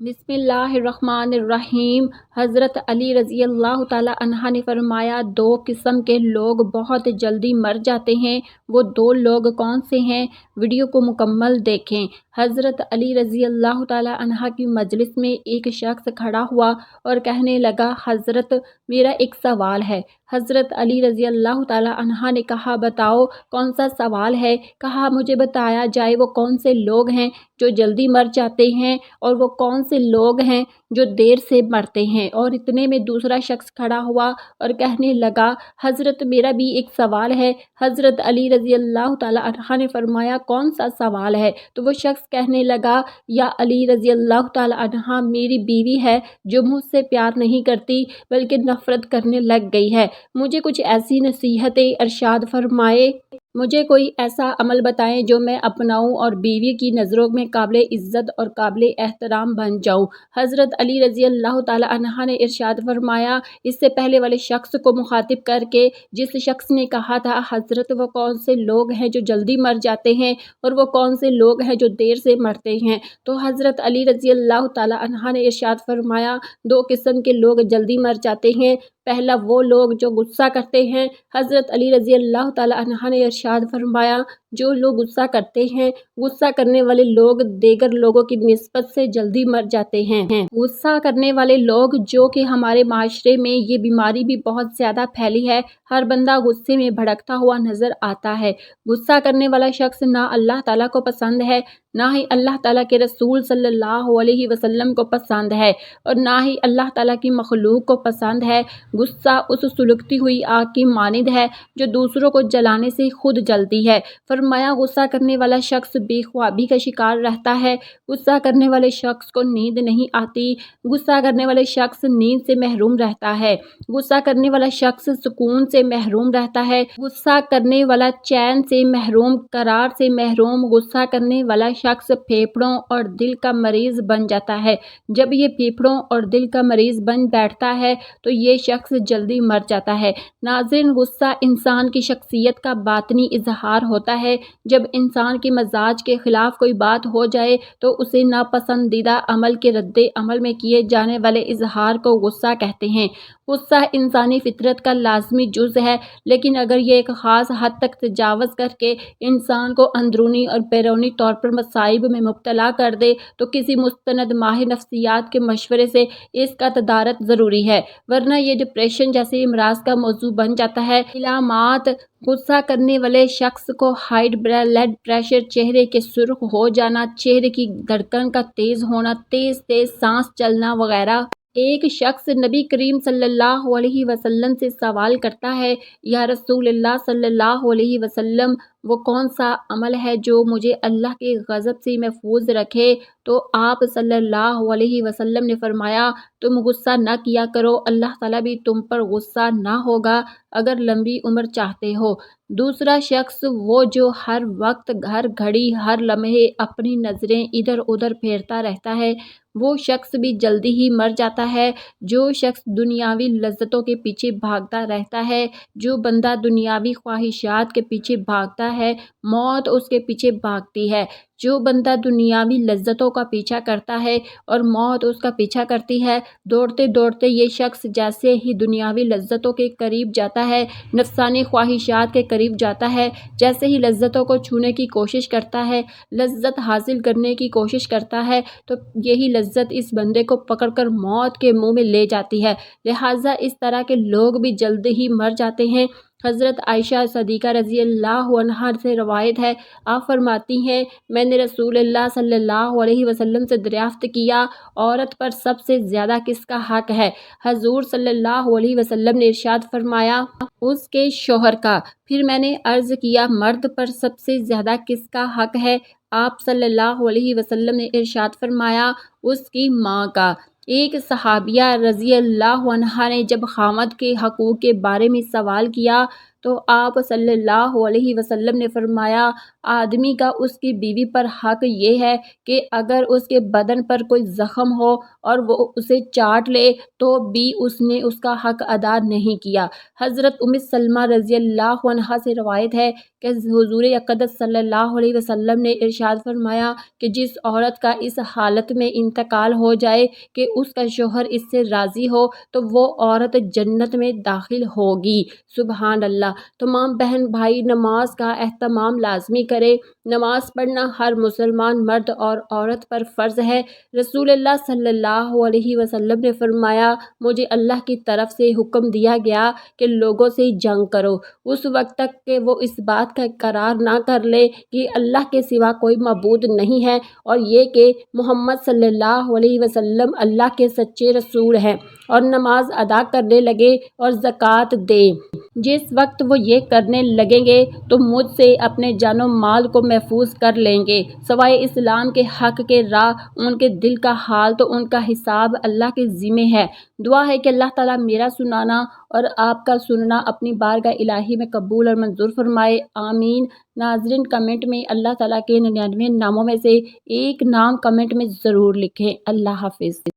बिस्मिल्लाहिर्रहमानिर्रहीम। हज़रत अली रज़ी अल्लाह ताला अन्हा ने फरमाया, दो किस्म के लोग बहुत जल्दी मर जाते हैं। वो दो लोग कौन से हैं? वीडियो को मुकम्मल देखें। हज़रत अली रज़ी अल्लाह ताला अन्हा की मजलिस में एक शख्स खड़ा हुआ और कहने लगा, हज़रत मेरा एक सवाल है। हज़रत अली रज़ी अल्लाह ताला अन्हा ने कहा, बताओ कौन सा सवाल है? कहा, मुझे बताया जाए वो कौन से लोग हैं जो जल्दी मर जाते हैं और वो कौन से लोग हैं जो देर से मरते हैं। और इतने में दूसरा शख्स खड़ा हुआ और कहने लगा, हज़रत मेरा भी एक सवाल है। हज़रत अली रज़ी अल्लाह ताला अन्हा ने फरमाया, कौन सा सवाल है? तो वो शख्स कहने लगा, या अली रज़ी अल्लाह ताला अन्हा, मेरी बीवी है जो मुझसे प्यार नहीं करती बल्कि नफ़रत करने लग गई है। मुझे कुछ ऐसी नसीहतें इरशाद फरमाए। मुझे कोई ऐसा अमल बताएं जो मैं अपनाऊं और बीवी की नज़रों में काबिल इज़्ज़त और काबिल एहतराम बन जाऊं। हज़रत अली रज़ी अल्लाह ताला अन्हा ने इरशाद फरमाया, इससे पहले वाले शख्स को मुखातिब करके, जिस शख्स ने कहा था, हज़रत वो कौन से लोग हैं जो जल्दी मर जाते हैं और वो कौन से लोग हैं जो देर से मरते हैं। तो हज़रत अली रज़ी अल्लाह ताला अन्हा ने इरशाद फरमाया, दो किस्म के लोग जल्दी मर जाते हैं। पहला वो लोग जो गुस्सा करते हैं। हज़रत अली रज़ी अल्लाह ताला अन्हा ने इरशाद फरमाया, जो लोग गुस्सा करते हैं, गुस्सा करने वाले लोग दीगर लोगों की निस्बत से जल्दी मर जाते हैं। गुस्सा करने वाले लोग, जो कि हमारे माशरे में ये बीमारी भी बहुत ज़्यादा फैली है, हर बंदा गुस्से में भड़कता हुआ नज़र आता है। गुस्सा करने वाला शख्स ना अल्लाह ताला को पसंद है, ना ही अल्लाह ताला के रसूल सल्लल्लाहु अलैहि वसल्लम को पसंद है और ना ही अल्लाह ताला की मखलूक को पसंद है। गुस्सा उस सुलगती हुई आग की मानिंद है जो दूसरों को जलाने से खुद जलती है। फरमाया, गुस्सा करने वाला शख्स बेख्वाबी का शिकार रहता है। गुस्सा करने वाले शख्स को नींद नहीं आती। गुस्सा करने वाले शख्स नींद से महरूम रहता है। गुस्सा करने वाला शख्स सुकून से महरूम रहता है। गुस्सा करने वाला चैन से महरूम, करार से महरूम। गुस्सा करने वाला शख्स फेफड़ों और दिल का मरीज बन जाता है। जब ये फेफड़ों और दिल का मरीज बन बैठता है तो ये शख्स जल्दी मर जाता है। नाज़रीन, गुस्सा इंसान की शख्सियत का बातनी इजहार होता है। जब इंसान के मजाज के खिलाफ कोई बात हो जाए तो उसे नापसंदीदा अमल के रद्दे अमल में किए जाने वाले इजहार को गुस्सा कहते हैं। गुस्सा इंसानी फितरत का लाजमी जुज़ है, लेकिन अगर ये एक ख़ास हद तक तजावज़ करके इंसान को अंदरूनी और बैरूनी तौर पर मसाइब में मुब्तला कर दे तो किसी मुस्तनद माहिर नफ्सियात के मशवरे से इसका तदारत ज़रूरी है, वरना ये डिप्रेशन जैसे अमराज का मौजू बन जाता है। इलामात: गुस्सा करने वाले शख्स को हाई ब्लड प्रेशर, चेहरे के सुर्ख हो जाना, चेहरे की धड़कन का तेज़ होना, तेज़ तेज़ सांस चलना वगैरह। एक शख्स नबी करीम सल्लल्लाहु अलैहि वसल्लम से सवाल करता है, या रसूलल्लाह सल्लल्लाहु अलैहि वसल्लम, वो कौन सा अमल है जो मुझे अल्लाह के गज़ब से महफूज रखे? तो आप सल्लल्लाहु अलैहि वसल्लम ने फरमाया, तुम गुस्सा न किया करो, अल्लाह ताला भी तुम पर गुस्सा ना होगा अगर लंबी उम्र चाहते हो। दूसरा शख्स, वो जो हर वक्त, हर घड़ी, हर लम्हे अपनी नज़रें इधर उधर फेरता रहता है, वो शख्स भी जल्दी ही मर जाता है। जो शख्स दुनियावी लज्जतों के पीछे भागता रहता है, जो बंदा दुनियावी ख्वाहिशात के पीछे भागता है, मौत उसके पीछे भागती है। जो बंदा दुनियावी लज्जतों का पीछा करता है और मौत उसका पीछा करती है, दौड़ते दौड़ते ये शख्स जैसे ही दुनियावी लज्जतों के करीब जाता है, नफसानी ख्वाहिशात के करीब जाता है, जैसे ही लज्जतों को छूने की कोशिश करता है, लज्जत हासिल करने की कोशिश करता है, तो यही लज्जत इस बंदे को पकड़कर मौत के मुंह में ले जाती है। लिहाजा इस तरह के लोग भी जल्द ही मर जाते हैं। हज़रत आयशा सदीक़ा रज़ी अल्लाह अन्हा से रवायत है, आप फरमाती हैं, मैंने रसूलुल्लाह सल्लल्लाहु अलैहि वसल्लम से दरियाफ़्त किया, औरत पर सबसे ज़्यादा किसका हक़ है? हज़ूर सल्लल्लाहु अलैहि वसल्लम ने इरशाद फरमाया, उसके शौहर का। फिर मैंने अर्ज़ किया, मर्द पर सबसे ज़्यादा किसका हक़ है? आप सल्लल्लाहु अलैहि वसल्लम ने इरशाद फरमाया, उसकी माँ का। एक सहाबिया रज़ी अल्लाह अन्हा ने जब खामद के हकूक़ के बारे में सवाल किया تو آپ صلی اللہ علیہ وسلم نے فرمایا آدمی کا اس کی بیوی پر حق یہ ہے کہ اگر اس کے بدن پر کوئی زخم ہو اور وہ اسے چاٹ لے تو بھی اس نے اس کا حق ادا نہیں کیا۔ حضرت ام سلمہ رضی اللہ عنہا سے روایت ہے کہ حضور اقدس صلی اللہ علیہ وسلم نے ارشاد فرمایا کہ جس عورت کا اس حالت میں انتقال ہو جائے کہ اس کا شوہر اس سے راضی ہو تو وہ عورت جنت میں داخل ہوگی۔ سبحان اللہ۔ تمام بہن بھائی نماز کا اہتمام لازمی کرے۔ نماز پڑھنا ہر مسلمان مرد اور عورت پر فرض ہے۔ رسول اللہ صلی اللہ علیہ وسلم نے فرمایا مجھے اللہ کی طرف سے حکم دیا گیا کہ لوگوں سے جنگ کرو اس وقت تک کہ وہ اس بات کا اقرار نہ کر لے کہ اللہ کے سوا کوئی معبود نہیں ہے اور یہ کہ محمد صلی اللہ علیہ وسلم اللہ کے سچے رسول ہیں، اور نماز ادا کرنے لگے اور زکوٰۃ دے۔ جس وقت وہ یہ کرنے لگیں گے تو مجھ سے اپنے جان و مال کو محفوظ کر لیں گے سوائے اسلام کے حق کے راہ ان کے دل کا حال تو ان کا حساب اللہ کے ذمہ ہے۔ دعا ہے کہ اللہ تعالیٰ میرا سنانا اور آپ کا سننا اپنی بارگاہ الہی میں قبول اور منظور فرمائے، آمین۔ ناظرین کمنٹ میں اللہ تعالیٰ کے 99 ناموں میں سے ایک نام کمنٹ میں ضرور لکھیں۔ اللہ حافظ۔